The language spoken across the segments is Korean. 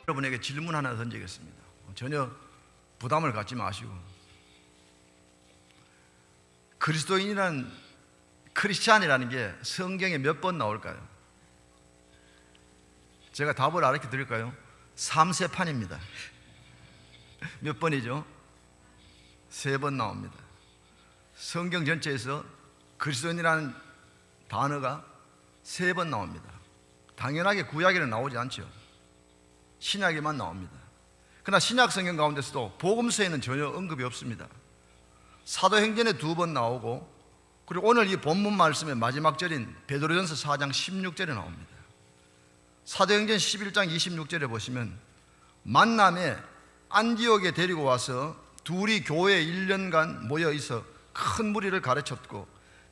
여러분에게 질문 하나 던지겠습니다. 전혀 부담을 갖지 마시고, 크리스찬이라는 게 성경에 몇 번 나올까요? 제가 답을 알려 드릴까요? 3세판입니다. 몇 번이죠? 3번 나옵니다. 성경 전체에서 그리스도인이라는 단어가 3번 나옵니다. 당연하게 구약에는 나오지 않죠. 신약에만 나옵니다. 그러나 신약 성경 가운데서도 복음서에는 전혀 언급이 없습니다. 사도행전에 2번 나오고, 그리고 오늘 이 본문 말씀의 마지막 절인 베드로전서 4장 16절에 나옵니다. 사도행전 11장 26절에 보시면 만남에 안디옥에 데리고 와서 둘이 교회에 1년간 모여 있어 큰 무리를 가르쳤고,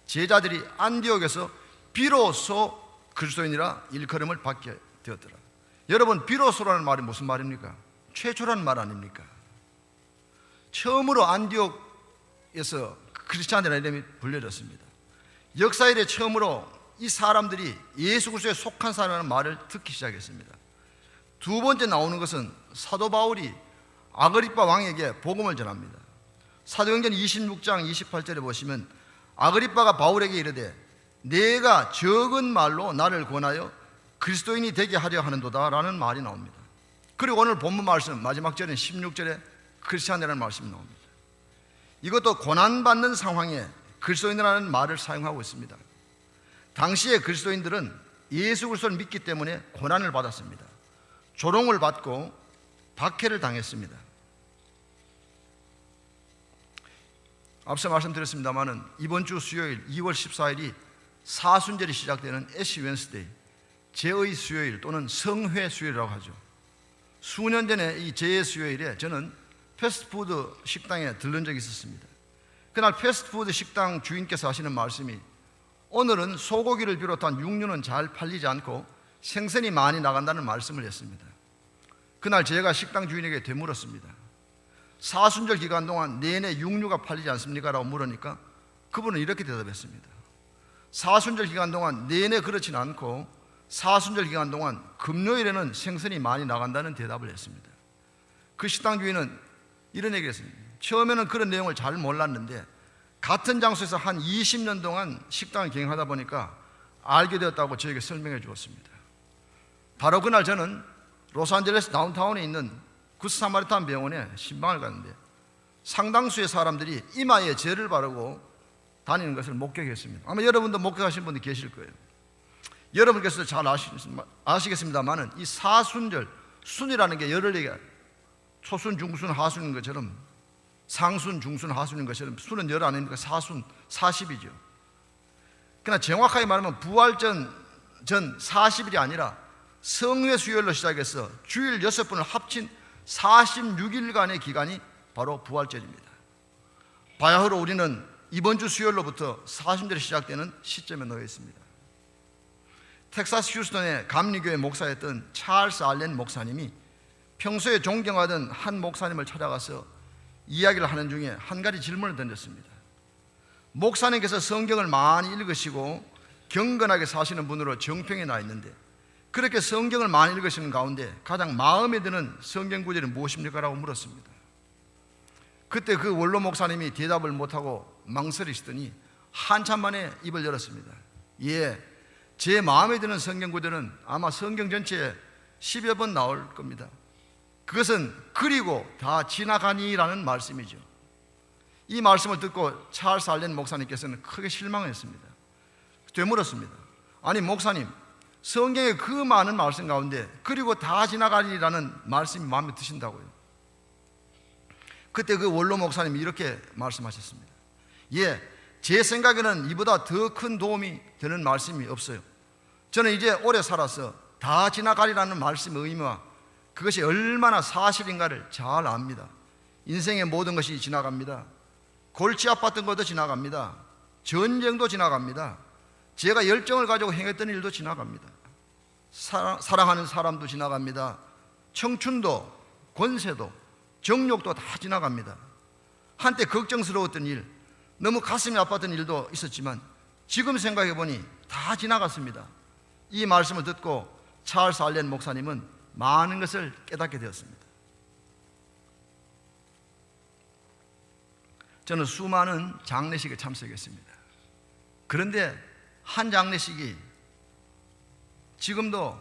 제자들이 안디옥에서 비로소 그리스도인이라 일컬음을 받게 되었더라. 여러분, 비로소라는 말이 무슨 말입니까? 최초라는 말 아닙니까? 처음으로 안디옥에서 크리스찬이라는 이름이 불려졌습니다. 역사 이래 처음으로 이 사람들이 예수 그리스도에 속한 사람이라는 말을 듣기 시작했습니다. 두 번째 나오는 것은 사도 바울이 아그리빠 왕에게 복음을 전합니다. 사도행전 26장 28절에 보시면 아그리빠가 바울에게 이르되 내가 적은 말로 나를 권하여 그리스도인이 되게 하려 하는도다 라는 말이 나옵니다. 그리고 오늘 본문 말씀 마지막 절인 16절에 크리스찬이라는 말씀이 나옵니다. 이것도 고난받는 상황에 그리스도인이라는 말을 사용하고 있습니다. 당시에 그리스도인들은 예수 그리스도를 믿기 때문에 고난을 받았습니다. 조롱을 받고 박해를 당했습니다. 앞서 말씀드렸습니다마는 이번 주 수요일 2월 14일이 사순절이 시작되는 애쉬 웬스데이, 제의 수요일 또는 성회 수요일이라고 하죠. 수년 전에 이 제의 수요일에 저는 패스트푸드 식당에 들른 적이 있었습니다. 그날 패스트푸드 식당 주인께서 하시는 말씀이 오늘은 소고기를 비롯한 육류는 잘 팔리지 않고 생선이 많이 나간다는 말씀을 했습니다. 그날 제가 식당 주인에게 되물었습니다. 사순절 기간 동안 내내 육류가 팔리지 않습니까? 라고 물으니까 그분은 이렇게 대답했습니다. 사순절 기간 동안 내내 그렇지는 않고 사순절 기간 동안 금요일에는 생선이 많이 나간다는 대답을 했습니다. 그 식당 주인은 이런 얘기를 했습니다. 처음에는 그런 내용을 잘 몰랐는데 같은 장소에서 한 20년 동안 식당을 경영하다 보니까 알게 되었다고 저에게 설명해 주었습니다. 바로 그날 저는 로스앤젤레스 다운타운에 있는 굿사마리탄 병원에 신방을 갔는데 상당수의 사람들이 이마에 젤을 바르고 다니는 것을 목격했습니다. 아마 여러분도 목격하신 분이 계실 거예요. 여러분께서도 잘 아시겠습니다만은 이 사순절, 순이라는 게 여러 개가 초순, 중순, 하순인 것처럼 상순, 중순, 하순인 것처럼 순은 열 아닙니까? 사순, 40이죠. 그러나 정확하게 말하면 부활전 40일이 아니라 성회 수요일로 시작해서 주일 6번을 합친 46일간의 기간이 바로 부활절입니다. 바야흐로 우리는 이번 주 수요일로부터 사순절이 시작되는 시점에 놓여 있습니다. 텍사스 휴스턴의 감리교회 목사였던 찰스 알렌 목사님이 평소에 존경하던 한 목사님을 찾아가서 이야기를 하는 중에 한 가지 질문을 던졌습니다. 목사님께서 성경을 많이 읽으시고 경건하게 사시는 분으로 정평에 나 있는데 그렇게 성경을 많이 읽으시는 가운데 가장 마음에 드는 성경 구절이 무엇입니까? 라고 물었습니다. 그때 그 원로 목사님이 대답을 못하고 망설이시더니 한참 만에 입을 열었습니다. 예, 제 마음에 드는 성경 구절은 아마 성경 전체에 10여 번 나올 겁니다. 그것은 그리고 다 지나가니라는 말씀이죠. 이 말씀을 듣고 찰스 알렌 목사님께서는 크게 실망했습니다. 되물었습니다. 아니 목사님, 성경의 그 많은 말씀 가운데 그리고 다 지나가리라는 말씀이 마음에 드신다고요? 그때 그 원로 목사님이 이렇게 말씀하셨습니다. 예, 제 생각에는 이보다 더 큰 도움이 되는 말씀이 없어요. 저는 이제 오래 살아서 다 지나가리라는 말씀의 의미와 그것이 얼마나 사실인가를 잘 압니다. 인생의 모든 것이 지나갑니다. 골치 아팠던 것도 지나갑니다. 전쟁도 지나갑니다. 제가 열정을 가지고 행했던 일도 지나갑니다. 사랑하는 사람도 지나갑니다. 청춘도, 권세도, 정욕도 다 지나갑니다. 한때 걱정스러웠던 일, 너무 가슴이 아팠던 일도 있었지만 지금 생각해보니 다 지나갔습니다. 이 말씀을 듣고 찰스 알렌 목사님은 많은 것을 깨닫게 되었습니다. 저는 수많은 장례식에 참석했습니다. 그런데 한 장례식이 지금도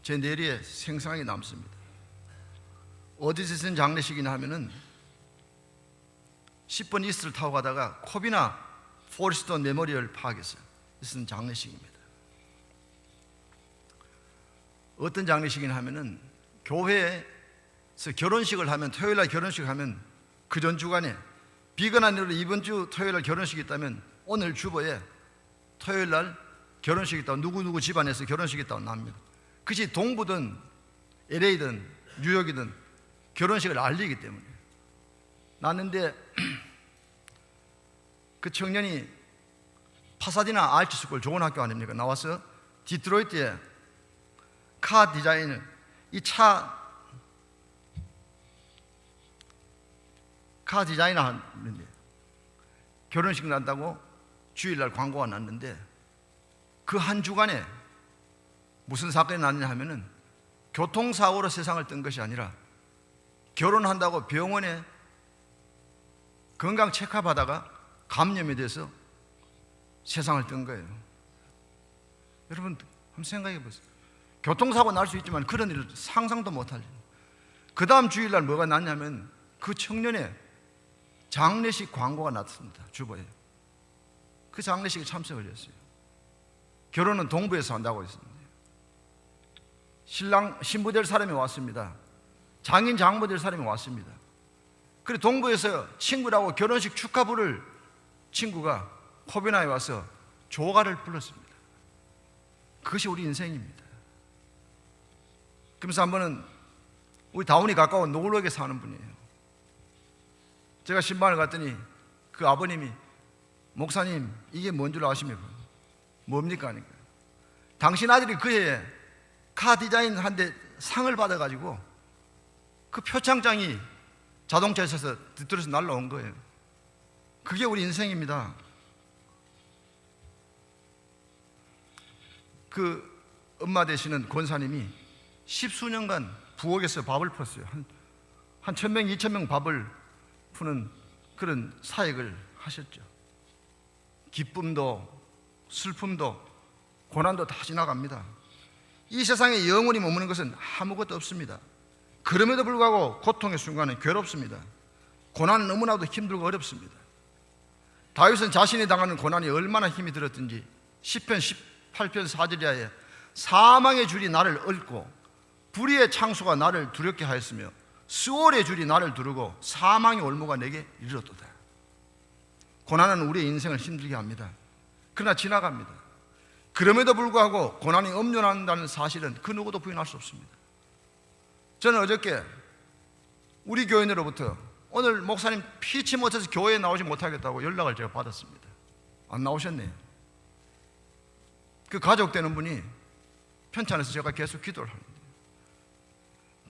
제 뇌리에 생생하게 남습니다. 어디서 있은 장례식이냐 하면은 10번 이스트를 타고 가다가 코비나 포레스트 메모리얼 파크에서 있은 장례식입니다. 어떤 장례식이냐 하면은 교회에서 결혼식을 하면, 토요일날 결혼식을 하면 그 전 주간에 비건한 일로 이번 주 토요일날 결혼식이 있다면 오늘 주보에 토요일날 결혼식이 있다고, 누구누구 집안에서 결혼식이 있다고 납니다. 그것이 동부든 LA든 뉴욕이든 결혼식을 알리기 때문에 났는데, 그 청년이 파사디나 아치스쿨 좋은 학교 아닙니까? 나와서 디트로이트에 카 디자인을, 이 카 디자이너 하는데 결혼식 난다고 주일날 광고가 났는데, 그 한 주간에 무슨 사건이 났냐 하면은 교통사고로 세상을 뜬 것이 아니라 결혼한다고 병원에 건강 체크하다가 감염이 돼서 세상을 뜬 거예요. 여러분 한번 생각해 보세요. 교통사고 날 수 있지만 그런 일을 상상도 못할 일. 그 다음 주일날 뭐가 났냐면 그 청년의 장례식 광고가 났습니다. 주보에. 그 장례식에 참석을 했어요. 결혼은 동부에서 한다고 했습니다. 신랑 신부 될 사람이 왔습니다. 장인 장모 될 사람이 왔습니다. 그리고 동부에서 친구라고 결혼식 축하 부를 친구가 코비나에 와서 조가를 불렀습니다. 그것이 우리 인생입니다. 그러면서 한 번은 우리 다운이 가까운 노골역에 사는 분이에요. 제가 신방을 갔더니 그 아버님이, 목사님 이게 뭔 줄 아십니까? 뭡니까? 하니까 당신 아들이 그 해에 카 디자인 한데 상을 받아가지고 그 표창장이 자동차에 있어서 뒤틀어서 날라온 거예요. 그게 우리 인생입니다. 그 엄마 되시는 권사님이 10수년간 부엌에서 밥을 폈어요. 한 1000명, 2000명 밥을 푸는 그런 사역을 하셨죠. 기쁨도 슬픔도 고난도 다 지나갑니다. 이 세상에 영원히 머무는 것은 아무것도 없습니다. 그럼에도 불구하고 고통의 순간은 괴롭습니다. 고난은 너무나도 힘들고 어렵습니다. 다윗은 자신이 당하는 고난이 얼마나 힘이 들었든지 시편 18편 4절에 사망의 줄이 나를 얽고 불의의 창수가 나를 두렵게 하였으며 스올의 줄이 나를 두르고 사망의 올무가 내게 이르렀도다. 고난은 우리의 인생을 힘들게 합니다. 그러나 지나갑니다. 그럼에도 불구하고 고난이 엄존한다는 사실은 그 누구도 부인할 수 없습니다. 저는 어저께 우리 교인으로부터 오늘 목사님 피치 못해서 교회에 나오지 못하겠다고 연락을 제가 받았습니다. 안 나오셨네요. 그 가족 되는 분이 편찮아서 제가 계속 기도를 합니다.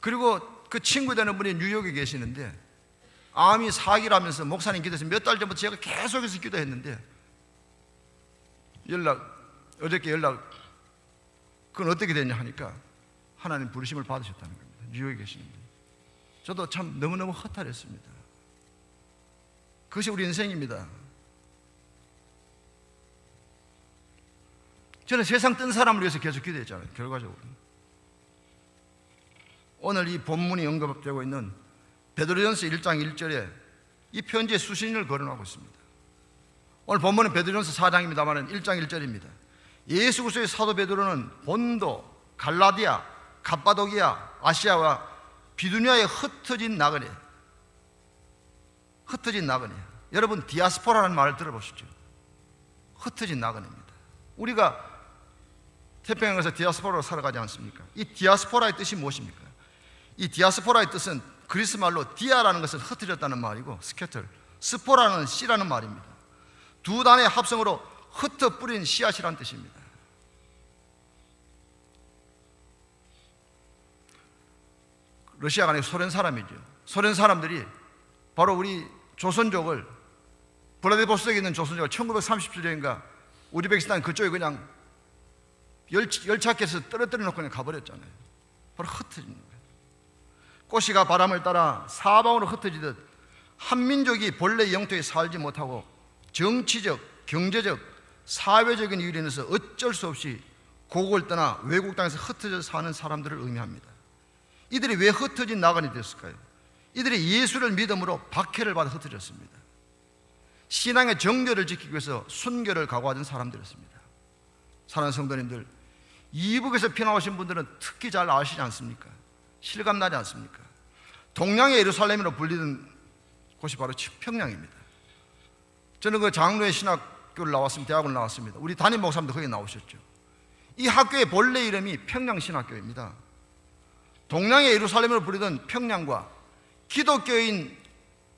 그리고 그 친구 되는 분이 뉴욕에 계시는데 암이 사기라면서 목사님 기도해서 몇 달 전부터 제가 계속해서 기도했는데 어저께 연락, 그건 어떻게 됐냐 하니까 하나님 부르심을 받으셨다는 겁니다. 뉴욕에 계시는 분. 저도 참 너무너무 허탈했습니다. 그것이 우리 인생입니다. 저는 세상 뜬 사람을 위해서 계속 기도했잖아요. 결과적으로 오늘 이 본문이 언급되고 있는 베드로전서 1장 1절에 이 편지에 수신을 거론하고 있습니다. 오늘 본문은 베드로전서 4장입니다만 1장 1절입니다. 예수 그리스도의 사도 베드로는 본도, 갈라디아, 갑바도기아, 아시아와 비두니아에 흩어진 나그네. 여러분 디아스포라는 말을 들어보시죠. 흩어진 나그네입니다. 우리가 태평양에서 디아스포라로 살아가지 않습니까? 이 디아스포라의 뜻이 무엇입니까? 이 디아스포라의 뜻은 그리스 말로 디아라는 것은 흩어졌다는 말이고 스캐터, 스포라는 씨라는 말입니다. 두 단의 합성으로 흩어 뿌린 씨앗이라는 뜻입니다. 러시아가 아니고 소련 사람이죠. 소련 사람들이 바로 우리 조선족을, 블라디보스토크에 있는 조선족을 1937년인가 우즈베키스탄 그쪽에 그냥 열차께서 떨어뜨려 놓고 그냥 가버렸잖아요. 바로 흩어지는 거예요. 꽃이가 바람을 따라 사방으로 흩어지듯 한민족이 본래 영토에 살지 못하고 정치적, 경제적, 사회적인 이유로 인해서 어쩔 수 없이 고국을 떠나 외국 땅에서 흩어져 사는 사람들을 의미합니다. 이들이 왜 흩어진 나간이 됐을까요? 이들이 예수를 믿음으로 박해를 받아 흩어졌습니다. 신앙의 정결을 지키기 위해서 순결을 각오하던 사람들이었습니다. 사랑하는 성도님들, 이북에서 피난오신 분들은 특히 잘 아시지 않습니까? 실감나지 않습니까? 동양의 예루살렘으로 불리는 곳이 바로 평양입니다. 저는 그 장로의 신학교를 나왔습니다. 대학을 나왔습니다. 우리 담임 목사님도 거기 나오셨죠. 이 학교의 본래 이름이 평양신학교입니다. 동양의 예루살렘으로 불리던 평양과 기독교인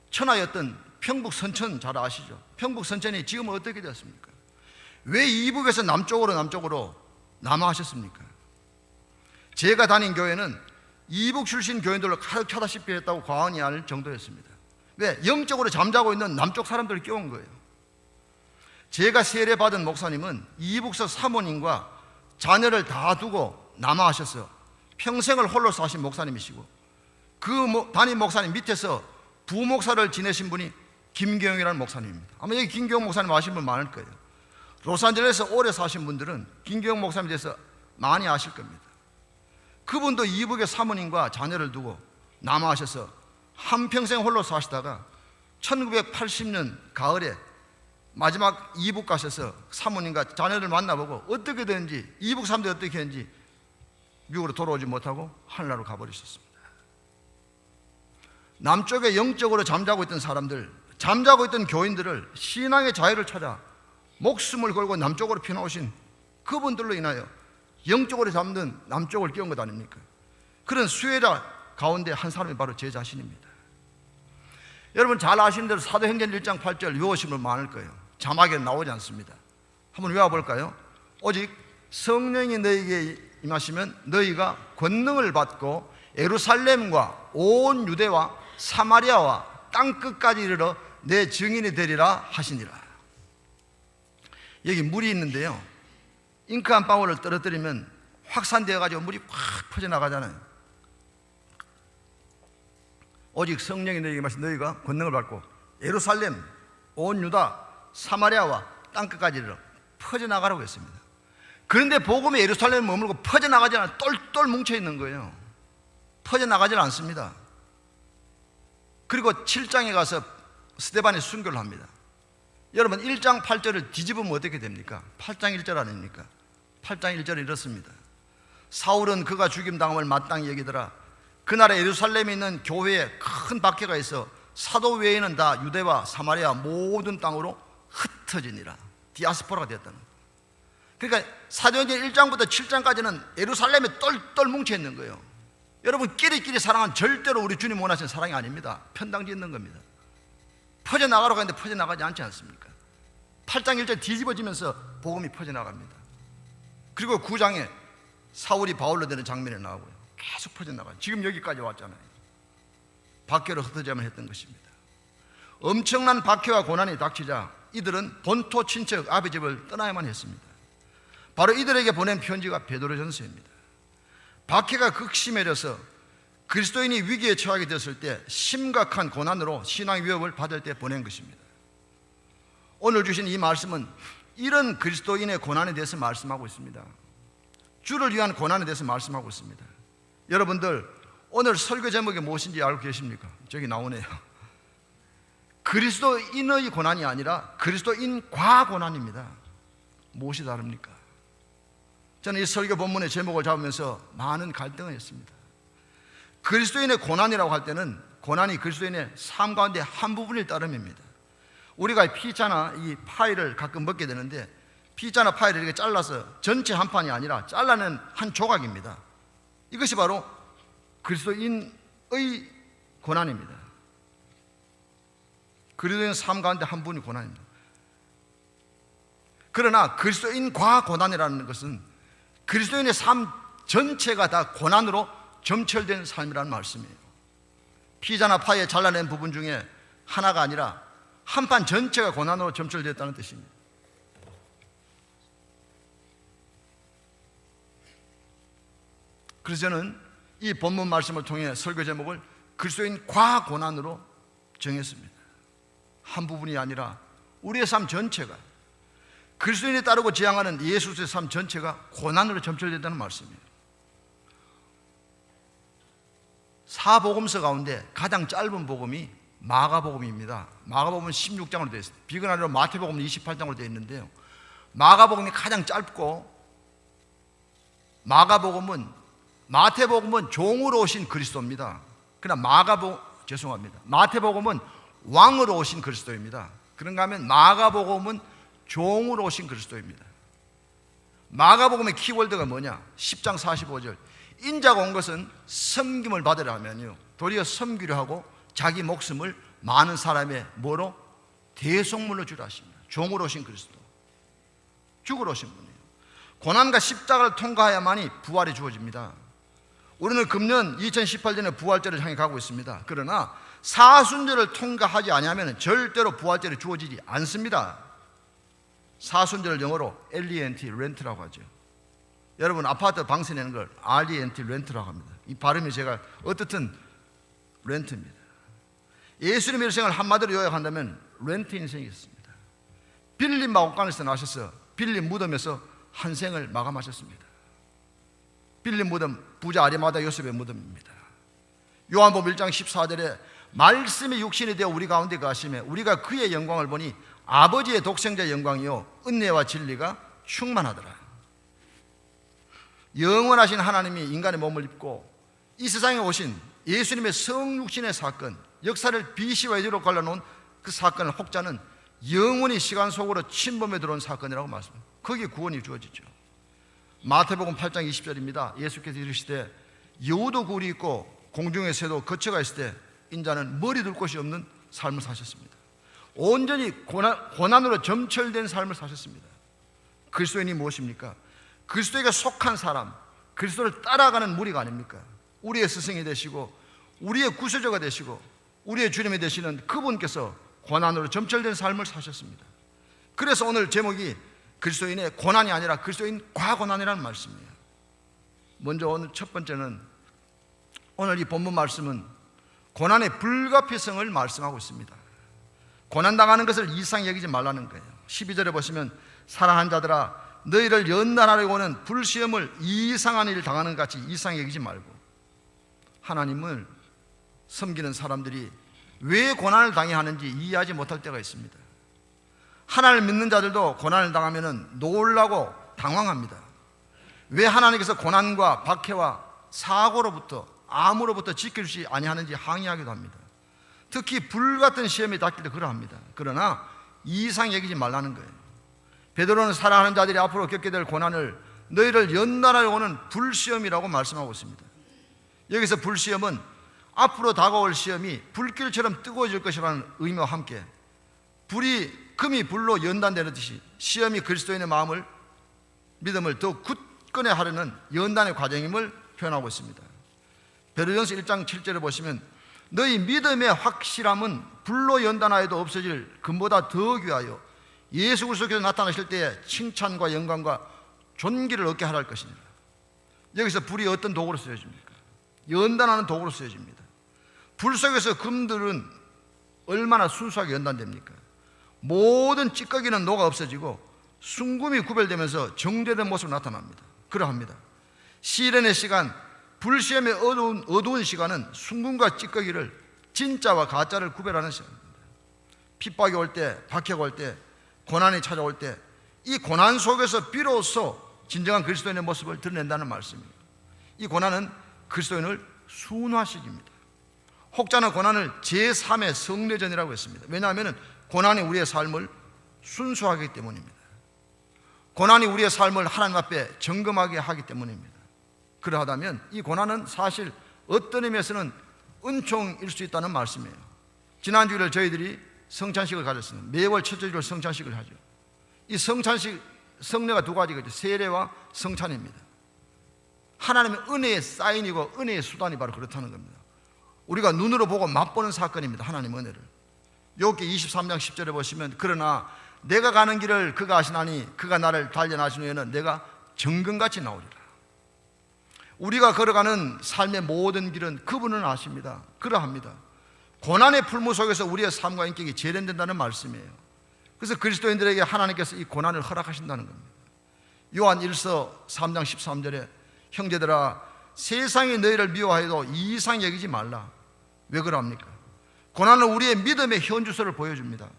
천하였던 평북선천 잘 아시죠? 평북선천이 지금은 어떻게 되었습니까? 왜 이북에서 남쪽으로 남하하셨습니까? 제가 다닌 교회는 이북 출신 교인들로 가득 차다시피 했다고 과언이 아닐 정도였습니다. 왜? 영적으로 잠자고 있는 남쪽 사람들을 끼운 거예요. 제가 세례받은 목사님은 이북서 사모님과 자녀를 다 두고 남하하셔서 평생을 홀로 사신 목사님이시고, 그 담임 목사님 밑에서 부목사를 지내신 분이 김경영이라는 목사님입니다. 아마 여기 김경영 목사님 아시는 분 많을 거예요. 로스앤젤레스에서 오래 사신 분들은 김경영 목사님에 대해서 많이 아실 겁니다. 그분도 이북의 사모님과 자녀를 두고 남하하셔서 한평생 홀로 사시다가 1980년 가을에 마지막 이북 가셔서 사모님과 자녀를 만나보고 어떻게 되는지, 이북 사람들이 어떻게 했는지 미국으로 돌아오지 못하고 하늘나라로 가버리셨습니다. 남쪽에 영적으로 잠자고 있던 사람들, 잠자고 있던 교인들을 신앙의 자유를 찾아 목숨을 걸고 남쪽으로 피나오신 그분들로 인하여 영적으로 잠든 남쪽을 끼운 것 아닙니까? 그런 수혜자 가운데 한 사람이 바로 제 자신입니다. 여러분 잘 아시는 대로 사도행전 1장 8절 외우시면 많을 거예요. 자막에 나오지 않습니다. 한번 외워볼까요? 오직 성령이 너희에게 임하시면 너희가 권능을 받고 예루살렘과 온 유대와 사마리아와 땅끝까지 이르러 내 증인이 되리라 하시니라. 여기 물이 있는데요, 잉크 한 방울을 떨어뜨리면 확산되어 가지고 물이 확 퍼져나가잖아요. 오직 성령이 너희에게 임하시면 너희가 권능을 받고 예루살렘, 온 유다, 사마리아와 땅끝까지 이르러 퍼져나가라고 했습니다. 그런데 복음이 예루살렘에 머물고 퍼져나가지 않아 똘똘 뭉쳐있는 거예요. 퍼져나가지 않습니다. 그리고 7장에 가서 스데반이 순교를 합니다. 여러분 1장 8절을 뒤집으면 어떻게 됩니까? 8장 1절 아닙니까? 8장 1절은 이렇습니다. 사울은 그가 죽임당함을 마땅히 여기더라. 그날에 예루살렘에 있는 교회에 큰 박해가 있어 사도 외에는 다 유대와 사마리아 모든 땅으로 흩어지니라. 디아스포라가 되었다는 거예요. 그러니까 사도행전 1장부터 7장까지는 예루살렘에 똘똘 뭉쳐있는 거예요. 여러분 끼리끼리 사랑은 절대로 우리 주님 원하시는 사랑이 아닙니다. 편당짓는 겁니다. 퍼져나가라고 하는데 퍼져나가지 않지 않습니까? 8장 1절 뒤집어지면서 복음이 퍼져나갑니다. 그리고 9장에 사울이 바울로 되는 장면이 나오고요, 계속 퍼져나가요. 지금 여기까지 왔잖아요. 박해로 흩어져야만 했던 것입니다. 엄청난 박해와 고난이 닥치자 이들은 본토 친척 아비 집을 떠나야만 했습니다. 바로 이들에게 보낸 편지가 베드로전서입니다. 박해가 극심해져서 그리스도인이 위기에 처하게 됐을 때 심각한 고난으로 신앙 위협을 받을 때 보낸 것입니다. 오늘 주신 이 말씀은 이런 그리스도인의 고난에 대해서 말씀하고 있습니다. 주를 위한 고난에 대해서 말씀하고 있습니다. 여러분들 오늘 설교 제목이 무엇인지 알고 계십니까? 저기 나오네요. 그리스도인의 고난이 아니라 그리스도인과 고난입니다. 무엇이 다릅니까? 저는 이 설교 본문의 제목을 잡으면서 많은 갈등을 했습니다. 그리스도인의 고난이라고 할 때는 고난이 그리스도인의 삶 가운데 한 부분일 따름입니다. 우리가 피자나 이 파이를 가끔 먹게 되는데 피자나 파이를 이렇게 잘라서 전체 한 판이 아니라 잘라낸 한 조각입니다. 이것이 바로 그리스도인의 고난입니다. 그리스도인 삶 가운데 한 부분이 고난입니다. 그러나 그리스도인과 고난이라는 것은 그리스도인의 삶 전체가 다 고난으로 점철된 삶이라는 말씀이에요. 피자나 파이에 잘라낸 부분 중에 하나가 아니라 한 판 전체가 고난으로 점철됐다는 뜻입니다. 그래서 저는 이 본문 말씀을 통해 설교 제목을 그리스도인 과고난으로 정했습니다. 한 부분이 아니라 우리의 삶 전체가, 그리스도인이 따르고 지향하는 예수의 삶 전체가 고난으로 점철된다는 말씀이에요. 사복음서 가운데 가장 짧은 복음이 마가복음입니다. 마가복음은 16장으로 되어 있습니다. 비근하로 마태복음은 28장으로 되어 있는데요, 마가복음이 가장 짧고, 마태복음은 종으로 오신 그리스도입니다. 그러나 마태복음은 왕으로 오신 그리스도입니다. 그런가 하면 마가복음은 종으로 오신 그리스도입니다. 마가복음의 키워드가 뭐냐? 10장 45절, 인자가 온 것은 섬김을 받으려 하면요, 도리어 섬기려 하고 자기 목숨을 많은 사람의 뭐로? 대속물로 주라 하십니다. 종으로 오신 그리스도, 죽으러 오신 분이에요. 고난과 십자가를 통과해야만이 부활이 주어집니다. 우리는 금년 2018년에 부활절을 향해 가고 있습니다. 그러나 사순절을 통과하지 아니하면 절대로 부활절이 주어지지 않습니다. 사순절을 영어로 LENT, 렌트라고 하죠. 여러분, 아파트 방세 내는 걸 RENT, 렌트라고 합니다. 이 발음이 제가 어떻든 렌트입니다. 예수님의 일생을 한마디로 요약한다면 렌트 인생이었습니다. 빌립 마곡간에서 나셔서 빌립 무덤에서 한 생을 마감하셨습니다. 빌립 무덤, 부자 아리마다 요셉의 무덤입니다. 요한복음 1장 14절에 말씀이 육신이 되어 우리 가운데 거하심에 우리가 그의 영광을 보니 아버지의 독생자 영광이요 은혜와 진리가 충만하더라. 영원하신 하나님이 인간의 몸을 입고 이 세상에 오신 예수님의 성육신의 사건, 역사를 비시와 예지로 갈라놓은 그 사건을 혹자는 영원히 시간 속으로 침범해 들어온 사건이라고 말씀합니다. 거기에 구원이 주어지죠. 마태복음 8장 20절입니다. 예수께서 이르시되 여우도 굴이 있고 공중의 새도 거처가 있을 때 인자는 머리 둘 곳이 없는 삶을 사셨습니다. 온전히 고난으로 점철된 삶을 사셨습니다. 그리스도인이 무엇입니까? 그리스도에게 속한 사람, 그리스도를 따라가는 무리가 아닙니까? 우리의 스승이 되시고 우리의 구세주가 되시고 우리의 주님이 되시는 그분께서 고난으로 점철된 삶을 사셨습니다. 그래서 오늘 제목이 그리스도인의 고난이 아니라 그리스도인 과고난이라는 말씀이에요. 먼저 오늘 첫 번째는, 오늘 이 본문 말씀은 고난의 불가피성을 말씀하고 있습니다. 고난당하는 것을 이상히 여기지 말라는 거예요. 12절에 보시면 사랑하는 자들아 너희를 연단하려고 하는 불시험을 이상한 일을 당하는 것 같이 이상히 여기지 말고, 하나님을 섬기는 사람들이 왜 고난을 당해야 하는지 이해하지 못할 때가 있습니다. 하나님을 믿는 자들도 고난을 당하면 놀라고 당황합니다. 왜 하나님께서 고난과 박해와 사고로부터, 암으로부터 지켜주시 아니하는지 항의하기도 합니다. 특히 불같은 시험이 닥칠 때 그러합니다. 그러나 이상 여기지 말라는 거예요. 베드로는 사랑하는 자들이 앞으로 겪게 될 고난을 너희를 연단하려고 하는 불시험이라고 말씀하고 있습니다. 여기서 불시험은 앞으로 다가올 시험이 불길처럼 뜨거워질 것이라는 의미와 함께 금이 불로 연단되는 듯이 시험이 그리스도인의 마음을, 믿음을 더 굳건해 하려는 연단의 과정임을 표현하고 있습니다. 베드로전서 1장 7절을 보시면 너희 믿음의 확실함은 불로 연단하여도 없어질 금보다 더 귀하여 예수 그리스도께서 나타나실 때에 칭찬과 영광과 존귀를 얻게 하라 할 것이니라. 여기서 불이 어떤 도구로 쓰여집니까? 연단하는 도구로 쓰여집니다. 불 속에서 금들은 얼마나 순수하게 연단됩니까? 모든 찌꺼기는 녹아 없어지고 순금이 구별되면서 정제된 모습으로 나타납니다. 그러합니다. 시련의 시간, 불시험의 어두운 시간은 순금과 찌꺼기를, 진짜와 가짜를 구별하는 시간입니다. 핍박이 올 때, 박해가 올 때, 고난이 찾아올 때, 이 고난 속에서 비로소 진정한 그리스도인의 모습을 드러낸다는 말씀입니다. 이 고난은 그리스도인을 순화시킵니다. 혹자는 고난을 제3의 성례전이라고 했습니다. 왜냐하면 고난이 우리의 삶을 순수하기 때문입니다. 고난이 우리의 삶을 하나님 앞에 점검하게 하기 때문입니다. 그러하다면 이 고난은 사실 어떤 의미에서는 은총일 수 있다는 말씀이에요. 지난 주일에 저희들이 성찬식을 가졌습니다. 매월 첫째 주일 성찬식을 하죠. 이 성찬식, 성례가 두 가지가 있죠. 세례와 성찬입니다. 하나님의 은혜의 사인이고 은혜의 수단이 바로 그렇다는 겁니다. 우리가 눈으로 보고 맛보는 사건입니다. 하나님의 은혜를. 욥기 23장 10절에 보시면 그러나 내가 가는 길을 그가 아시나니 그가 나를 단련하신 후에는 내가 정금같이 나오리라. 우리가 걸어가는 삶의 모든 길은 그분은 아십니다. 그러합니다. 고난의 풀무 속에서 우리의 삶과 인격이 재련된다는 말씀이에요. 그래서 그리스도인들에게 하나님께서 이 고난을 허락하신다는 겁니다. 요한 1서 3장 13절에 형제들아 세상이 너희를 미워하여도 이상 여기지 말라. 왜 그럽니까? 고난은 우리의 믿음의 현주소를 보여줍니다.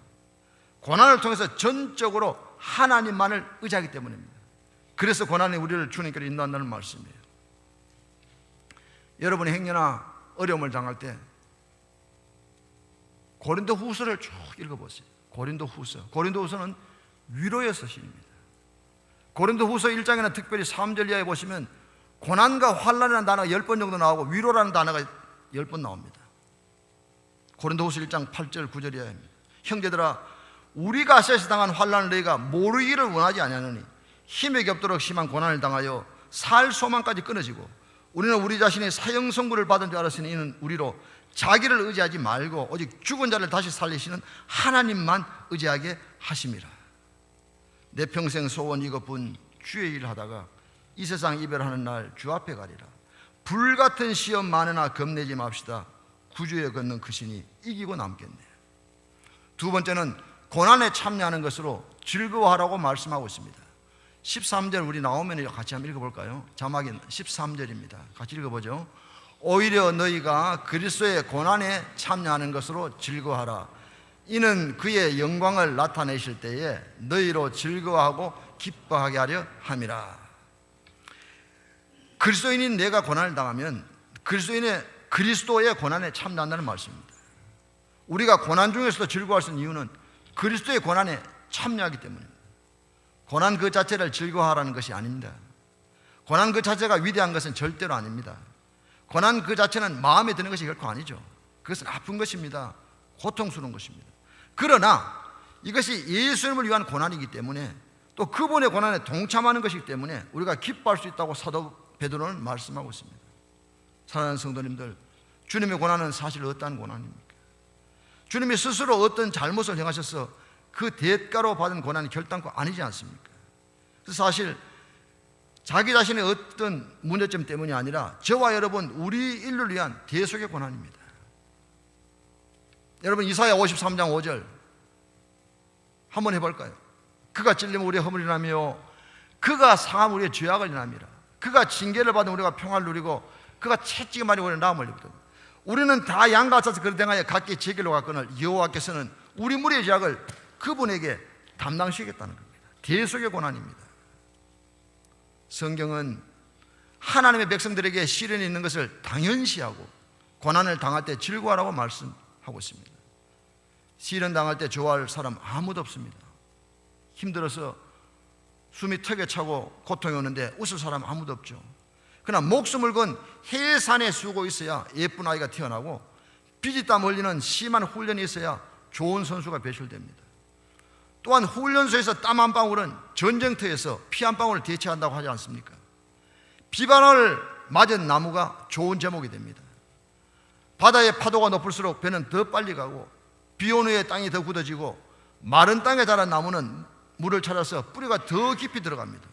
고난을 통해서 전적으로 하나님만을 의지하기 때문입니다. 그래서 고난이 우리를 주님께로 인도한다는 말씀이에요. 여러분이 행여나 어려움을 당할 때 고린도후서를 쭉 읽어보세요. 고린도후서는 위로의 서신입니다. 고린도후서 1장에는 특별히 3절 이하에 보시면 고난과 환난이라는 단어가 10번 정도 나오고 위로라는 단어가 10번 나옵니다. 고린도후서 1장 8절 9절 이하입니다. 형제들아 우리가 아시아에서 당한 환난을 너희가 모르기를 원하지 아니하느니 힘이 겹도록 심한 고난을 당하여 살 소망까지 끊어지고 우리는 우리 자신이 사형 선고를 받은 줄 알았으니 이는 우리로 자기를 의지하지 말고 오직 죽은 자를 다시 살리시는 하나님만 의지하게 하심이라. 내 평생 소원 이것뿐 주의 일 하다가 이 세상 이별하는 날 주 앞에 가리라. 불같은 시험 많으나 겁내지 맙시다. 구주에 걷는 그 신이 이기고 남겠네. 두 번째는 고난에 참여하는 것으로 즐거워하라고 말씀하고 있습니다. 13절 우리 나오면 같이 한번 읽어볼까요? 자막이 13절입니다. 같이 읽어보죠. 오히려 너희가 그리스도의 고난에 참여하는 것으로 즐거워하라. 이는 그의 영광을 나타내실 때에 너희로 즐거워하고 기뻐하게 하려 함이라. 그리스도인인 내가 고난을 당하면 그리스도의 고난에 참여한다는 말씀입니다. 우리가 고난 중에서도 즐거워할 수 있는 이유는 그리스도의 고난에 참여하기 때문입니다. 고난 그 자체를 즐거워하라는 것이 아닙니다. 고난 그 자체가 위대한 것은 절대로 아닙니다. 고난 그 자체는 마음에 드는 것이 결코 아니죠. 그것은 아픈 것입니다. 고통스러운 것입니다. 그러나 이것이 예수님을 위한 고난이기 때문에 또 그분의 고난에 동참하는 것이기 때문에 우리가 기뻐할 수 있다고 사도 베드로는 말씀하고 있습니다. 사랑하는 성도님들, 주님의 고난은 사실 어떠한 고난입니까? 주님이 스스로 어떤 잘못을 행하셔서 그 대가로 받은 고난이 결단코 아니지 않습니까? 그래서 사실 자기 자신의 어떤 문제점 때문이 아니라 저와 여러분 우리 인류를 위한 대속의 고난입니다. 여러분 이사야 53장 5절 한번 해볼까요? 그가 찔리면 우리의 허물이 나며 그가 상하면 우리의 죄악을 인함이라. 그가 징계를 받으면 우리가 평화를 누리고 그가 채찍을 맞으면 우리는 나음을 입거든. 우리는 다 양같아서 그를 행하여 각기 제 길로 갔거늘 여호와께서는 우리 무리의 죄악을 그분에게 담당시키겠다는 겁니다. 대속의 고난입니다. 성경은 하나님의 백성들에게 시련이 있는 것을 당연시하고 고난을 당할 때 즐거워하라고 말씀하고 있습니다. 시련 당할 때 좋아할 사람 아무도 없습니다. 힘들어서 숨이 턱에 차고 고통이 오는데 웃을 사람 아무도 없죠. 그러나 목숨을 건 해산에 수고 있어야 예쁜 아이가 태어나고 비짓땀 흘리는 심한 훈련이 있어야 좋은 선수가 배출됩니다. 또한 훈련소에서 땀 한 방울은 전쟁터에서 피 한 방울을 대체한다고 하지 않습니까? 비바람을 맞은 나무가 좋은 제목이 됩니다. 바다의 파도가 높을수록 배는 더 빨리 가고 비 온 후에 땅이 더 굳어지고 마른 땅에 자란 나무는 물을 찾아서 뿌리가 더 깊이 들어갑니다.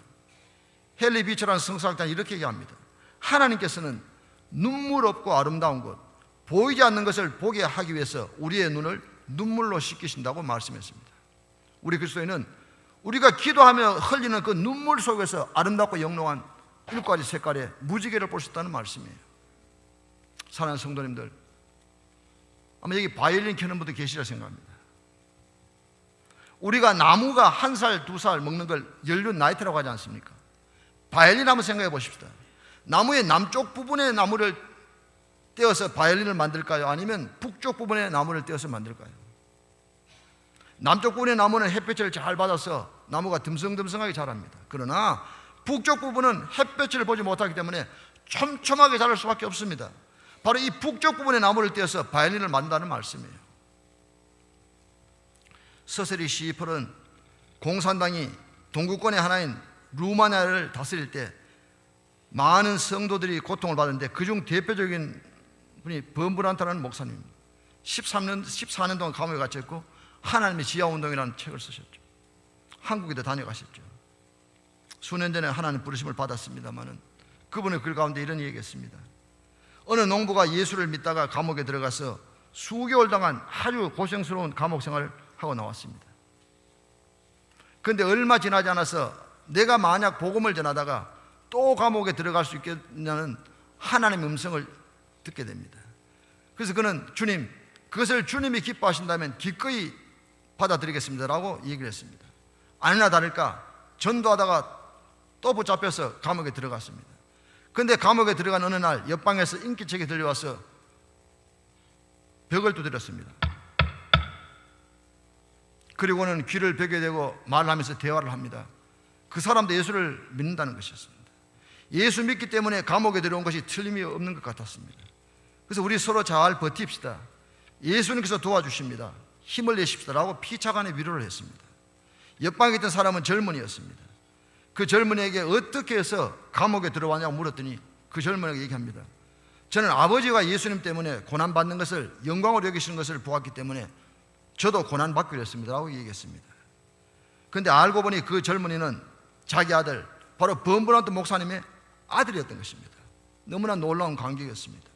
헨리 비처라는 성서학자는 이렇게 얘기합니다. 하나님께서는 눈물 없고 아름다운 것, 보이지 않는 것을 보게 하기 위해서 우리의 눈을 눈물로 씻기신다고 말씀했습니다. 우리 그리스도인은 우리가 기도하며 흘리는 그 눈물 속에서 아름답고 영롱한 7가지 색깔의 무지개를 볼 수 있다는 말씀이에요. 사랑하는 성도님들, 아마 여기 바이올린 켜는 분도 계시리라 생각합니다. 우리가 나무가 1살, 2살 먹는 걸 연륜 나이트라고 하지 않습니까? 바이올린 한번 생각해 보십시다. 나무의 남쪽 부분의 나무를 떼어서 바이올린을 만들까요? 아니면 북쪽 부분의 나무를 떼어서 만들까요? 남쪽 부분의 나무는 햇볕을 잘 받아서 나무가 듬성듬성하게 자랍니다. 그러나 북쪽 부분은 햇볕을 보지 못하기 때문에 촘촘하게 자랄 수밖에 없습니다. 바로 이 북쪽 부분의 나무를 떼어서 바이올린을 만든다는 말씀이에요. 서세리 시이펄은 공산당이 동구권의 하나인 루마니아를 다스릴 때 많은 성도들이 고통을 받았는데 그중 대표적인 분이 범브란타라는 목사님입니다. 14년 동안 감옥에 갇혔고 하나님의 지하운동이라는 책을 쓰셨죠. 한국에도 다녀가셨죠. 수년 전에 하나님 부르심을 받았습니다마는 그분의 글 가운데 이런 얘기했습니다. 어느 농부가 예수를 믿다가 감옥에 들어가서 수개월 동안 아주 고생스러운 감옥 생활을 하고 나왔습니다. 그런데 얼마 지나지 않아서 내가 만약 복음을 전하다가 또 감옥에 들어갈 수 있겠냐는 하나님의 음성을 듣게 됩니다. 그래서 그는 주님, 그것을 주님이 기뻐하신다면 기꺼이 받아들이겠습니다라고 얘기를 했습니다. 아니나 다를까 전도하다가 또 붙잡혀서 감옥에 들어갔습니다. 그런데 감옥에 들어간 어느 날 옆방에서 인기척이 들려와서 벽을 두드렸습니다. 그리고는 귀를 벽에 대고 말하면서 대화를 합니다. 그 사람도 예수를 믿는다는 것이었습니다. 예수 믿기 때문에 감옥에 들어온 것이 틀림이 없는 것 같았습니다. 그래서 우리 서로 잘 버팁시다. 예수님께서 도와주십니다. 힘을 내십시다 라고 피차간에 위로를 했습니다. 옆방에 있던 사람은 젊은이였습니다. 그 젊은이에게 어떻게 해서 감옥에 들어왔냐고 물었더니 그 젊은이가 얘기합니다. 저는 아버지가 예수님 때문에 고난받는 것을 영광으로 여기시는 것을 보았기 때문에 저도 고난받기로 했습니다 라고 얘기했습니다. 그런데 알고 보니 그 젊은이는 자기 아들, 바로 범브란트 목사님의 아들이었던 것입니다. 너무나 놀라운 광경이었습니다.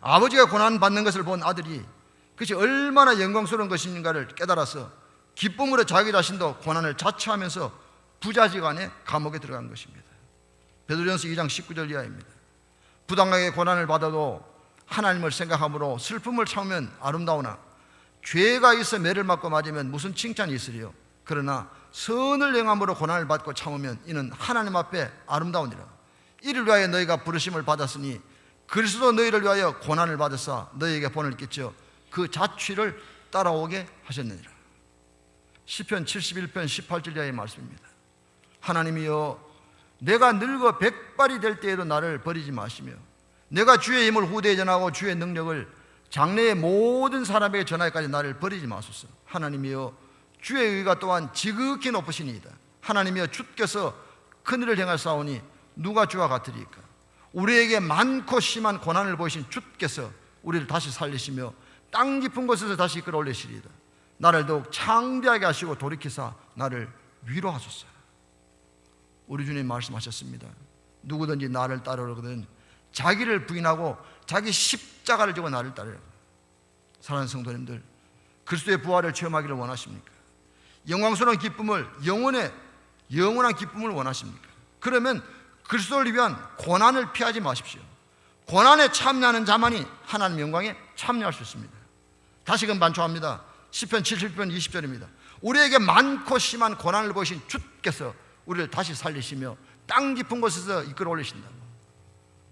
아버지가 고난받는 것을 본 아들이 그것이 얼마나 영광스러운 것인가를 깨달아서 기쁨으로 자기 자신도 고난을 자처하면서 부자지간에 감옥에 들어간 것입니다. 베드로전서 2장 19절 이하입니다. 부당하게 고난을 받아도 하나님을 생각함으로 슬픔을 참으면 아름다우나 죄가 있어 매를 맞고 맞으면 무슨 칭찬이 있으리요. 그러나 선을 행함으로 고난을 받고 참으면 이는 하나님 앞에 아름다우니라. 이를 위하여 너희가 부르심을 받았으니 그리스도 너희를 위하여 고난을 받으사 너희에게 본을 끼쳐 그 자취를 따라오게 하셨느니라. 시편 71편 18절 이하의 말씀입니다. 하나님이여, 내가 늙어 백발이 될 때에도 나를 버리지 마시며 내가 주의 힘을 후대에 전하고 주의 능력을 장래의 모든 사람에게 전하기까지 나를 버리지 마소서. 하나님이여, 주의 의가 또한 지극히 높으시니이다. 하나님이여, 주께서 큰일을 행하사오니 누가 주와 같으리까. 우리에게 많고 심한 고난을 보이신 주께서 우리를 다시 살리시며 땅 깊은 곳에서 다시 이끌어 올리시리이다. 나를 더욱 창대하게 하시고 돌이키사 나를 위로하소서. 우리 주님 말씀하셨습니다. 누구든지 나를 따르거든 자기를 부인하고 자기 십자가를 지고 나를 따르라. 사랑하는 성도님들, 그리스도의 부활을 체험하기를 원하십니까? 영광스러운 기쁨을, 영원한 기쁨을 원하십니까? 그러면 그리스도를 위한 고난을 피하지 마십시오. 고난에 참여하는 자만이 하나님 영광에 참여할 수 있습니다. 다시금 반초합니다. 시편 77편 20절입니다. 우리에게 많고 심한 고난을 보이신 주께서 우리를 다시 살리시며 땅 깊은 곳에서 이끌어 올리신다고.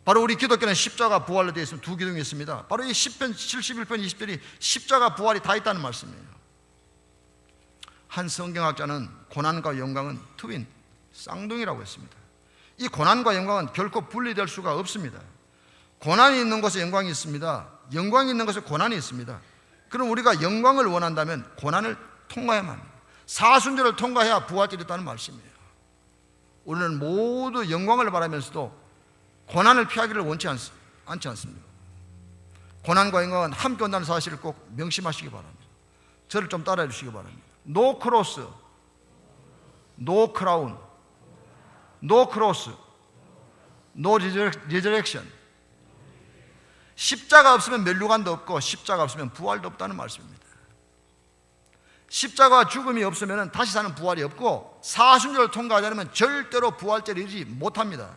바로 우리 기독교는 십자가 부활로 되어 있으면 두 기둥이 있습니다. 바로 이 시편 71편 20절이 십자가 부활이 다 있다는 말씀이에요. 한 성경학자는 고난과 영광은 트윈, 쌍둥이라고 했습니다. 이 고난과 영광은 결코 분리될 수가 없습니다. 고난이 있는 곳에 영광이 있습니다. 영광이 있는 곳에 고난이 있습니다. 그럼 우리가 영광을 원한다면 고난을 통과해야만 합니다. 사순절을 통과해야 부활절이 있다는 말씀이에요. 우리는 모두 영광을 바라면서도 고난을 피하기를 원치 않지 않습니다. 고난과 영광은 함께 온다는 사실을 꼭 명심하시기 바랍니다. 저를 좀 따라해 주시기 바랍니다. No cross, no crown, no cross, no resurrection. 십자가 없으면 면류관도 없고 십자가 없으면 부활도 없다는 말씀입니다. 십자가와 죽음이 없으면 다시 사는 부활이 없고 사순절을 통과하지 않으면 절대로 부활절에 이르지 못합니다.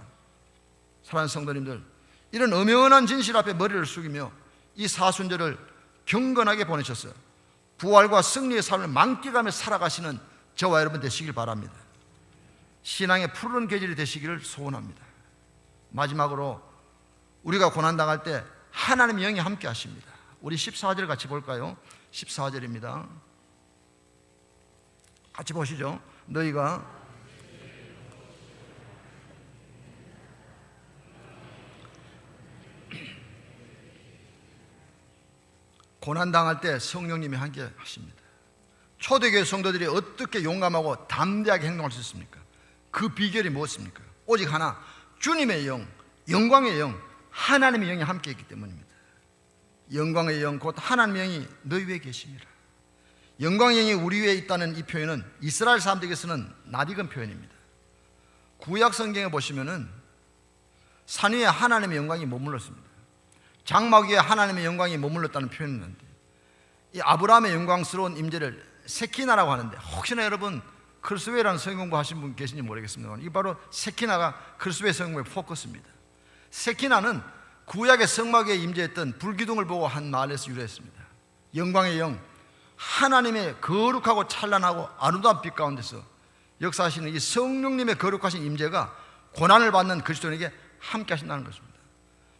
사랑하는 성도님들, 이런 엄연한 진실 앞에 머리를 숙이며 이 사순절을 경건하게 보내셔서 부활과 승리의 삶을 만끽하며 살아가시는 저와 여러분 되시길 바랍니다. 신앙의 푸른 계절이 되시기를 소원합니다. 마지막으로 우리가 고난당할 때 하나님의 영이 함께 하십니다. 우리 14절 같이 볼까요? 14절입니다. 같이 보시죠. 너희가 고난당할 때 성령님이 함께 하십니다. 초대교회 성도들이 어떻게 용감하고 담대하게 행동할 수 있습니까? 그 비결이 무엇입니까? 오직 하나, 주님의 영, 영광의 영, 하나님의 영이 함께 있기 때문입니다. 영광의 영, 곧 하나님의 영이 너희 위에 계십니다. 영광의 영이 우리 위에 있다는 이 표현은 이스라엘 사람들에게서는 낯익은 표현입니다. 구약 성경에 보시면은 산 위에 하나님의 영광이 머물렀습니다. 장막 위에 하나님의 영광이 머물렀다는 표현이 있는데, 이 아브라함의 영광스러운 임재를 세키나라고 하는데, 혹시나 여러분 크루스웨이라는 성경 공부하신 분 계신지 모르겠습니다만, 이게 바로 세키나가 크루스웨이 성경의 포커스입니다. 세키나는 구약의 성막에 임재했던 불기둥을 보고 한 말에서 유래했습니다. 영광의 영, 하나님의 거룩하고 찬란하고 아름다운 빛 가운데서 역사하시는 이 성령님의 거룩하신 임재가 고난을 받는 그리스도인에게 함께 하신다는 것입니다.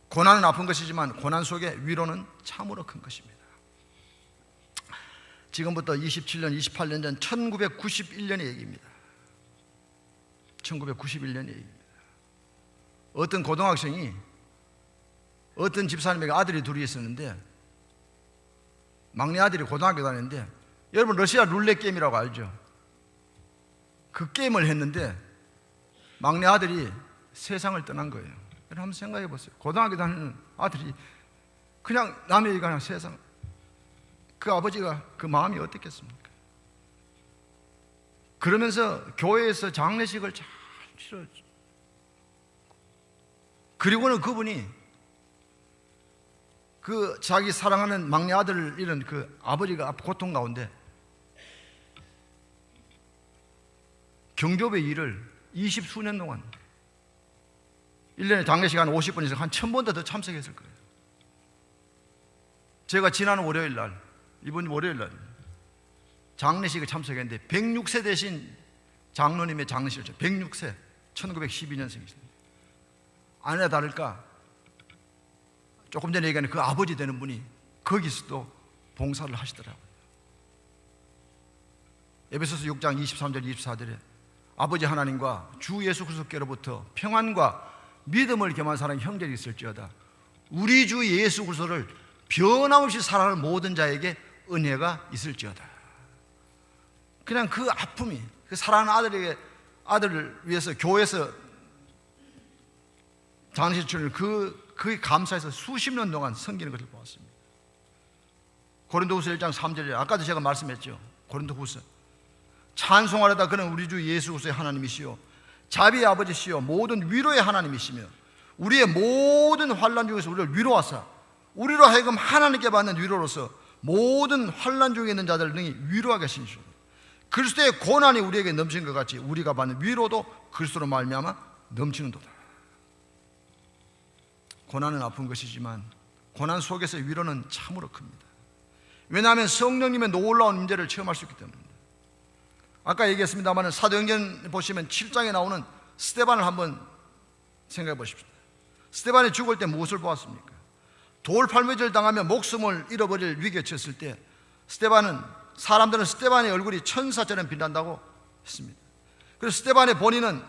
고난은 아픈 것이지만 고난 속에 위로는 참으로 큰 것입니다. 지금부터 27년, 28년 전 1991년의 얘기입니다. 1991년의 얘기입니다. 어떤 고등학생이 어떤 집사님에게 아들이 둘이 있었는데, 막내 아들이 고등학교 다니는데, 여러분 러시아 룰렛 게임이라고 알죠? 그 게임을 했는데 막내 아들이 세상을 떠난 거예요. 여러분 한번 생각해 보세요. 고등학교 다니는 아들이 그냥 남의 얘기가 아니라 세상, 그 아버지가 그 마음이 어떻겠습니까? 그러면서 교회에서 장례식을 잘 치렀죠. 그리고는 그분이 그 자기 사랑하는 막내 아들을 잃은 그 아버지가 고통 가운데 경조배 일을 20수년 동안 1년에 장례식 한 50번 이상 한 1000번도 더 참석했을 거예요. 제가 지난 월요일 날, 이번 월요일 날 장례식에 참석했는데 106세 되신 장로님의 장례식을, 106세, 1912년생이십니다. 아니나 다를까 조금 전에 얘기한 그 아버지 되는 분이 거기서도 봉사를 하시더라고요. 에베소서 6장 23절 24절에 아버지 하나님과 주 예수 그리스도께로부터 평안과 믿음을 겸한 사랑 형제들이 있을지어다. 우리 주 예수 그리스도를 변함없이 사랑하는 모든 자에게 은혜가 있을지어다. 그냥 그 아픔이, 그 사랑하는 아들을 위해서 교회에서 장례식 치르는 그게 감사해서 수십 년 동안 섬기는 것을 보았습니다. 고린도후서 1장 3절에 아까도 제가 말씀했죠. 고린도후서 찬송하려다 그는 우리 주 예수 그리스도의 하나님이시요 자비의 아버지시요 모든 위로의 하나님이시며 우리의 모든 환난 중에서 우리를 위로하사 우리로 하여금 하나님께 받는 위로로서 모든 환난 중에 있는 자들을 능히 위로하게 하시니시오. 그리스도의 고난이 우리에게 넘치는 것 같이 우리가 받는 위로도 그리스도로 말미암아 넘치는도다. 고난은 아픈 것이지만 고난 속에서 위로는 참으로 큽니다. 왜냐하면 성령님의 놀라운 임재를 체험할 수 있기 때문입니다. 아까 얘기했습니다만 사도행전 보시면 7장에 나오는 스데반을 한번 생각해 보십시오. 스데반이 죽을 때 무엇을 보았습니까? 돌팔매질 당하며 목숨을 잃어버릴 위기에 처했을 때 사람들은 스데반의 얼굴이 천사처럼 빛난다고 했습니다. 그래서 스데반의 본인은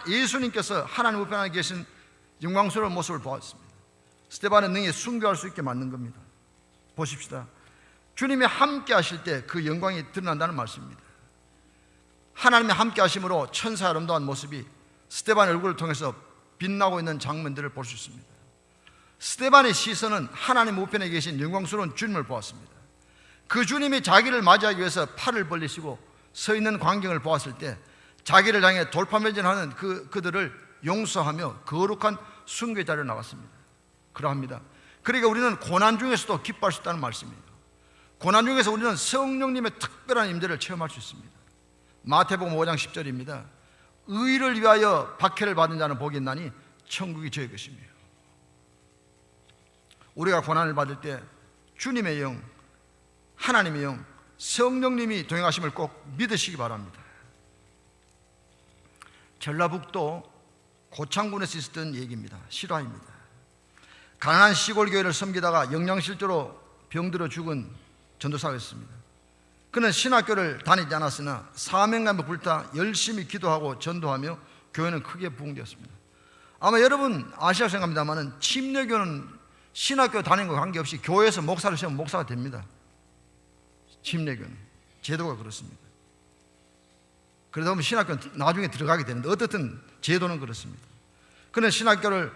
예수님께서 하나님 우편에 계신 영광스러운 모습을 보았습니다. 스데반은 능히 순교할 수 있게 만든 겁니다. 보십시다. 주님이 함께 하실 때 그 영광이 드러난다는 말씀입니다. 하나님의 함께 하심으로 천사의 아름다운 모습이 스데반의 얼굴을 통해서 빛나고 있는 장면들을 볼 수 있습니다. 스데반의 시선은 하나님 우편에 계신 영광스러운 주님을 보았습니다. 그 주님이 자기를 맞이하기 위해서 팔을 벌리시고 서 있는 광경을 보았을 때 자기를 향해 돌파면전하는 그들을 용서하며 거룩한 순교의 자리로 나왔습니다. 그러합니다. 그러니까 우리는 고난 중에서도 기뻐할 수 있다는 말씀이에요. 고난 중에서 우리는 성령님의 특별한 임재를 체험할 수 있습니다. 마태복음 5장 10절입니다. 의를 위하여 박해를 받은 자는 복이 있나니 천국이 저의 것이며. 우리가 고난을 받을 때 주님의 영, 하나님의 영, 성령님이 동행하심을 꼭 믿으시기 바랍니다. 전라북도 고창군에서 있었던 얘기입니다. 실화입니다. 가난한 시골 교회를 섬기다가 영양실조로 병들어 죽은 전도사가 있습니다. 그는 신학교를 다니지 않았으나 사명감에 불타 열심히 기도하고 전도하며 교회는 크게 부흥되었습니다. 아마 여러분 아시아 생각합니다만 침례교는 신학교 다니는 것과 관계없이 교회에서 목사를 세우면 목사가 됩니다. 침례교는 제도가 그렇습니다. 그러다 보면 신학교는 나중에 들어가게 되는데 어떻든 제도는 그렇습니다. 그는 신학교를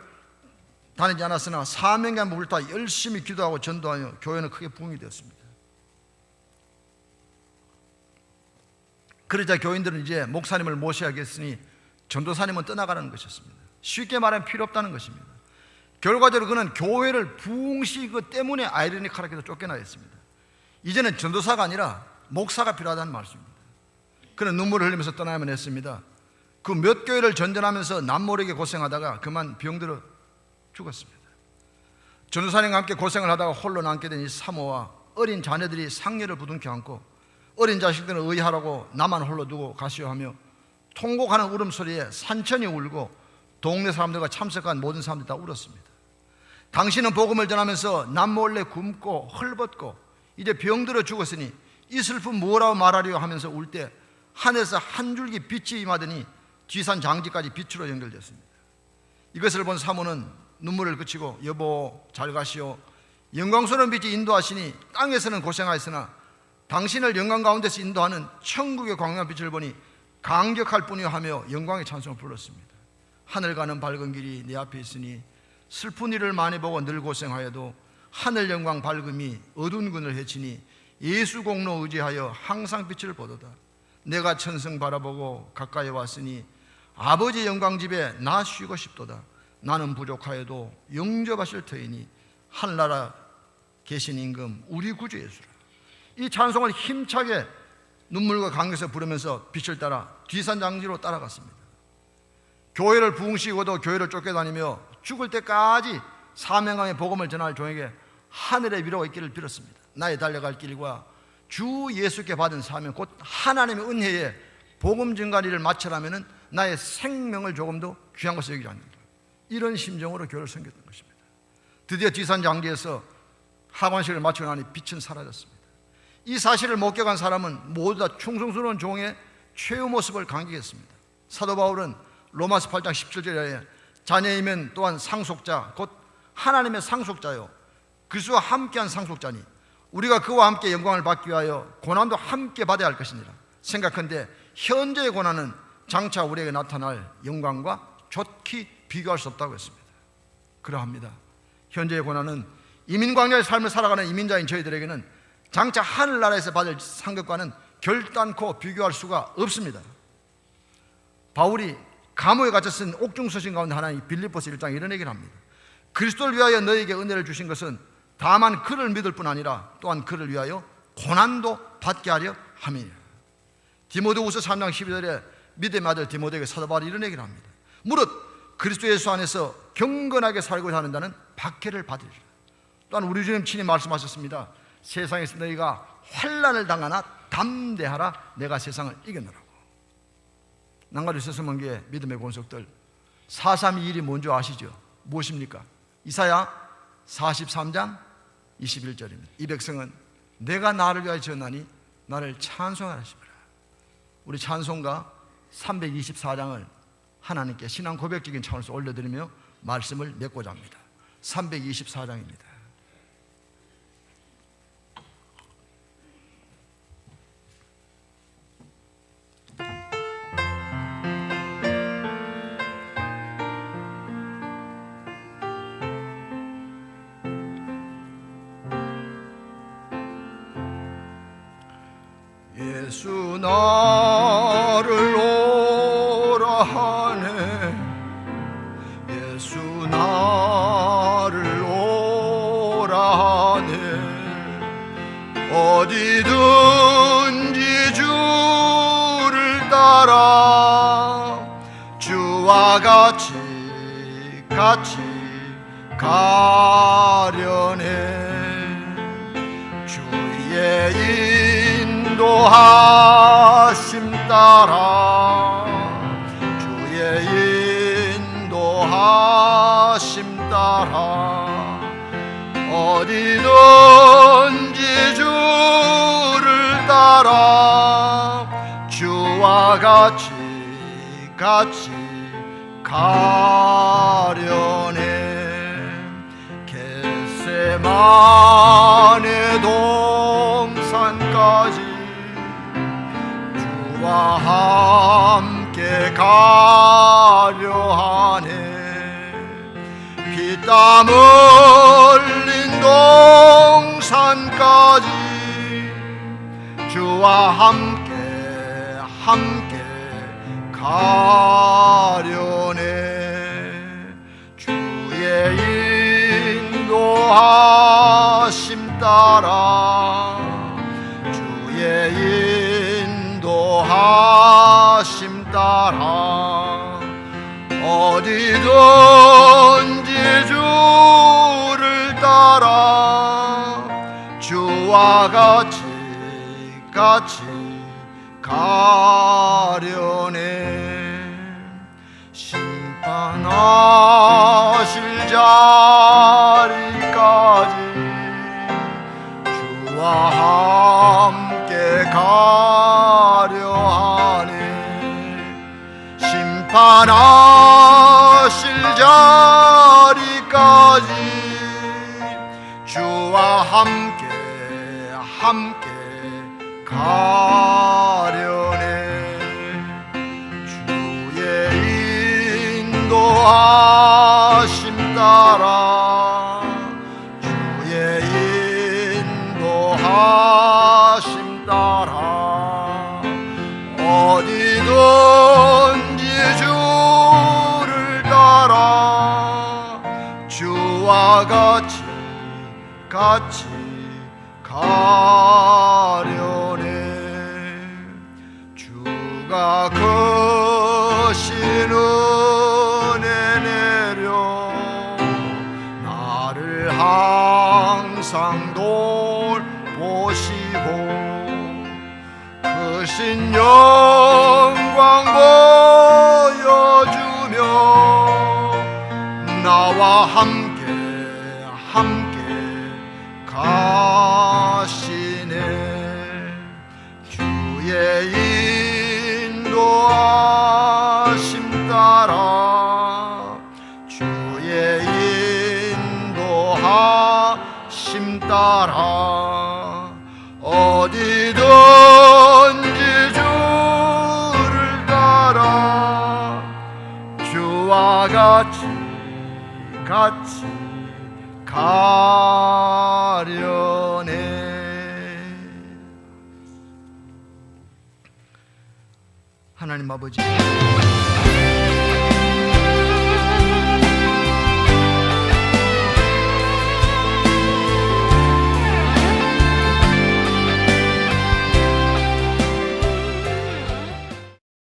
다니지 않았으나 사명감에 불타 열심히 기도하고 전도하며 교회는 크게 부흥이 되었습니다. 그러자 교인들은 이제 목사님을 모셔야겠으니 전도사님은 떠나가라는 것이었습니다. 쉽게 말하면 필요 없다는 것입니다. 결과적으로 그는 교회를 부흥시킨 것 때문에 아이러니컬하게도 쫓겨나야 했습니다. 이제는 전도사가 아니라 목사가 필요하다는 말씀입니다. 그는 눈물을 흘리면서 떠나야만 했습니다. 그 몇 교회를 전전하면서 남모르게 고생하다가 그만 병들어 죽었습니다. 전도사님과 함께 고생을 하다가 홀로 남게 된 이 사모와 어린 자녀들이 상녀를 부둥켜 안고 어린 자식들은 의하라고 나만 홀로 두고 가시오 하며 통곡하는 울음소리에 산천이 울고 동네 사람들과 참석한 모든 사람들이 다 울었습니다. 당신은 복음을 전하면서 남몰래 굶고 헐벗고 이제 병들어 죽었으니 이 슬픔 뭐라고 말하려 하면서 울 때 하늘에서 한 줄기 빛이 임하더니 뒤산 장지까지 빛으로 연결되었습니다. 이것을 본 사모는 눈물을 그치고 여보 잘 가시오. 영광스러운 빛이 인도하시니 땅에서는 고생하였으나 당신을 영광 가운데서 인도하는 천국의 광명한 빛을 보니 강격할 뿐이요 하며 영광의 찬송을 불렀습니다. 하늘 가는 밝은 길이 내 앞에 있으니 슬픈 일을 많이 보고 늘 고생하여도 하늘 영광 밝음이 어두운 군을 헤치니 예수 공로 의지하여 항상 빛을 보도다. 내가 천성 바라보고 가까이 왔으니 아버지 영광 집에 나 쉬고 싶도다. 나는 부족하여도 영접하실 터이니 하늘나라 계신 임금 우리 구주 예수라. 이 찬송을 힘차게 눈물과 강에서 부르면서 빛을 따라 뒤산 장지로 따라갔습니다. 교회를 부흥시키고도 교회를 쫓겨다니며 죽을 때까지 사명감의 복음을 전할 종에게 하늘의 위로가 있기를 빌었습니다. 나의 달려갈 길과 주 예수께 받은 사명 곧 하나님의 은혜에 복음 증가리를 마치라면 나의 생명을 조금도 귀한 것을 여기지 않는다. 이런 심정으로 교회를 섬겼던 것입니다. 드디어 뒤산 장지에서 하관식을 마치고 나니 빛은 사라졌습니다. 이 사실을 목격한 사람은 모두 다 충성스러운 종의 최후 모습을 감격했습니다. 사도 바울은 로마서 8장 17절에 자녀이면 또한 상속자 곧 하나님의 상속자요 그리스도와 함께한 상속자니 우리가 그와 함께 영광을 받기 위하여 고난도 함께 받아야 할 것이니라. 생각한데 현재의 고난은 장차 우리에게 나타날 영광과 좋게 비교할 수 없다고 했습니다. 그러합니다. 현재의 고난은 이민광야의 삶을 살아가는 이민자인 저희들에게는 장차 하늘나라에서 받을 상급과는 결단코 비교할 수가 없습니다. 바울이 감옥에 갇혀 쓴 옥중서신 가운데 하나인 빌립보서 1장에 이런 얘기를 합니다. 그리스도를 위하여 너에게 은혜를 주신 것은 다만 그를 믿을 뿐 아니라 또한 그를 위하여 고난도 받게 하려 함이니라. 디모데후서 3장 12절에 믿음의 아들 디모데에게 사도 바울이 이런 얘기를 합니다. 무릇 그리스도 예수 안에서 경건하게 살고자 하는 자는 박해를 받으리라. 또한 우리 주님 친히 말씀하셨습니다. 세상에서 너희가 환난을 당하나 담대하라. 내가 세상을 이겼노라고. 난가리 세서먼교회 믿음의 권속들 432일이 뭔지 아시죠? 무엇입니까? 이사야 43장 21절입니다. 이 백성은 내가 나를 위하여 지었나니 나를 찬송하라 하시니라. 우리 찬송가 324장을 하나님께 신앙 고백적인 차원에서 올려드리며 말씀을 맺고자 합니다. 324장입니다. 예수 나를 오라 하네. 예수 나를 오라 하네. 어디든지 주를 따라 주와 같이 가려네. 주의 인도하심 따라 주의 인도하심 따라 어디든지 주를 따라 주와 같이 가려네. 겟세마네 동산까지 주와 함께 가려 하네. 피땀 흘린 동산까지 주와 함께 가려네. 인도하심 따라 주의 인도하심 따라 어디든지 주를 따라 주와 같이 가려네. 심판하실 자리까지 주와 함께 가려하네. 심판하실 자리까지 주와 함께 가려네. 주의 인도하심 따라 주의 인도하심 따라 어디든지 주를 따라 주와 같이 가려네. 주가 크신 은혜 내려 나를 항상 돌보시고 크신 영광 보여주며 나와 함께 가시네. 주의 인도하심 따라 주의 인도하심 따라 어디든지 주를 따라 주와 같이 가려네. 하나님 아버지,